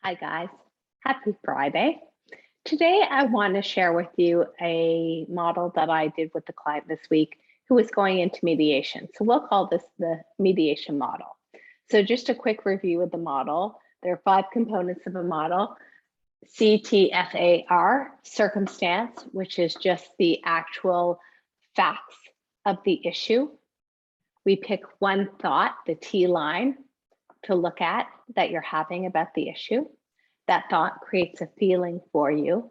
Hi guys, happy Friday. Today I want to share with you a model that I did with the client this week who was going into mediation. So we'll call this the mediation model. So just a quick review of the model. There are 5 components of a model. CTFAR, circumstance, which is just the actual facts of the issue. We pick one thought, the T line, to look at that you're having about the issue. That thought creates a feeling for you,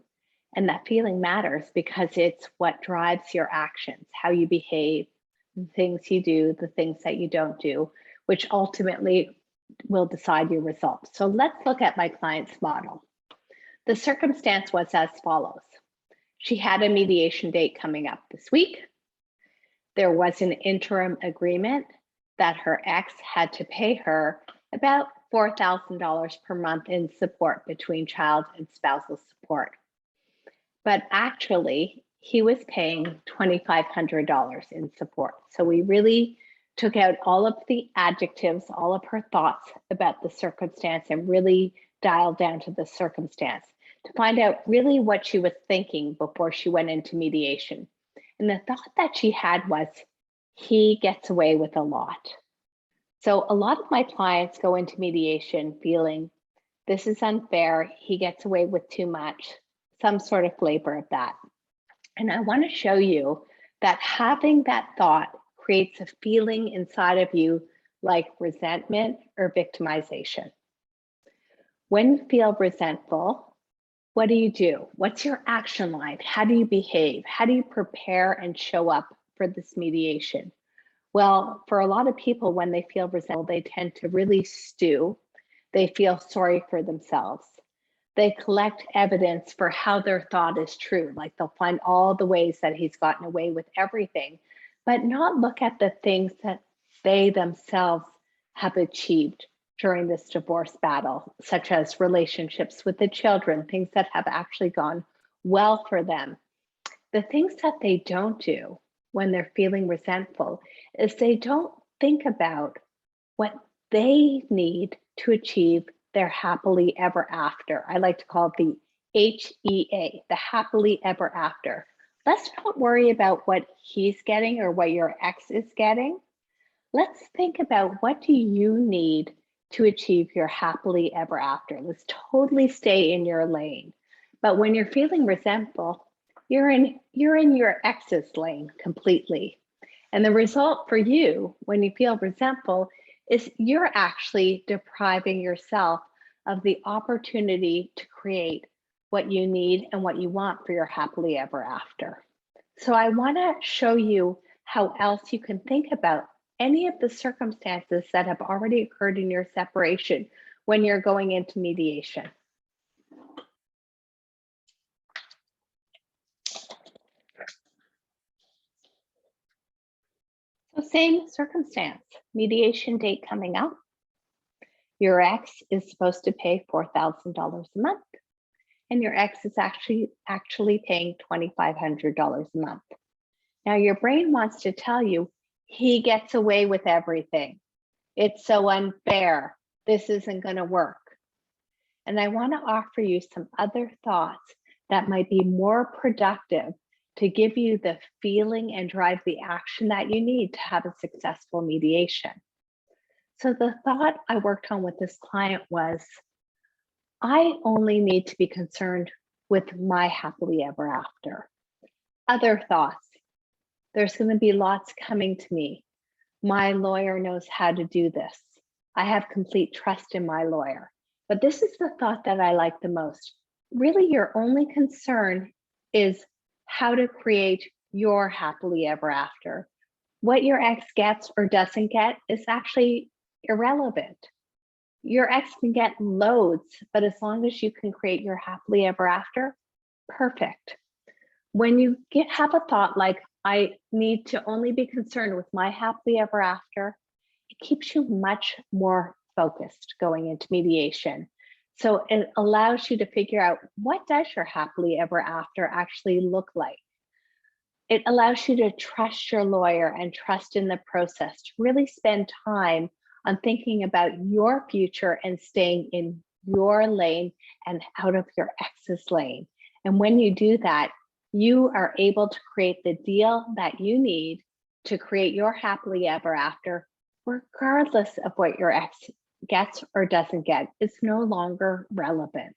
and that feeling matters because it's what drives your actions, how you behave, the things you do, the things that you don't do, which ultimately will decide your results. So let's look at my client's model. The circumstance was as follows. She had a mediation date coming up this week. There was an interim agreement that her ex had to pay her about $4,000 per month in support between child and spousal support. But actually, he was paying $2,500 in support. So we really took out all of the adjectives, all of her thoughts about the circumstance, and really dialed down to the circumstance to find out really what she was thinking before she went into mediation. And the thought that she had was, he gets away with a lot. So a lot of my clients go into mediation feeling, this is unfair, he gets away with too much, some sort of flavor of that. And I want to show you that having that thought creates a feeling inside of you like resentment or victimization. When you feel resentful, what do? What's your action line? How do you behave? How do you prepare and show up for this mediation? Well, for a lot of people, when they feel resentful, they tend to really stew. They feel sorry for themselves. They collect evidence for how their thought is true. Like they'll find all the ways that he's gotten away with everything, but not look at the things that they themselves have achieved during this divorce battle, such as relationships with the children, things that have actually gone well for them. The things that they don't do when they're feeling resentful is they don't think about what they need to achieve their happily ever after. I like to call it the HEA, the happily ever after. Let's not worry about what he's getting or what your ex is getting. Let's think about, what do you need to achieve your happily ever after? Let's totally stay in your lane. But when you're feeling resentful, you're in your ex's lane completely. And the result for you when you feel resentful is you're actually depriving yourself of the opportunity to create what you need and what you want for your happily ever after. So I want to show you how else you can think about any of the circumstances that have already occurred in your separation when you're going into mediation. So same circumstance, mediation date coming up. Your ex is supposed to pay $4,000 a month, and your ex is actually paying $2,500 a month. Now your brain wants to tell you, he gets away with everything. It's so unfair. This isn't going to work. And I want to offer you some other thoughts that might be more productive to give you the feeling and drive the action that you need to have a successful mediation. So the thought I worked on with this client was, I only need to be concerned with my happily ever after. Other thoughts, there's going to be lots coming to me. My lawyer knows how to do this. I have complete trust in my lawyer. But this is the thought that I like the most. Really, your only concern is how to create your happily ever after. What your ex gets or doesn't get is actually irrelevant. Your ex can get loads, but as long as you can create your happily ever after, perfect. When you have a thought like, I need to only be concerned with my happily ever after, it keeps you much more focused going into mediation. So it allows you to figure out, what does your happily ever after actually look like? It allows you to trust your lawyer and trust in the process, to really spend time on thinking about your future and staying in your lane and out of your ex's lane. And when you do that, you are able to create the deal that you need to create your happily ever after, regardless of what your ex gets or doesn't get. It's no longer relevant.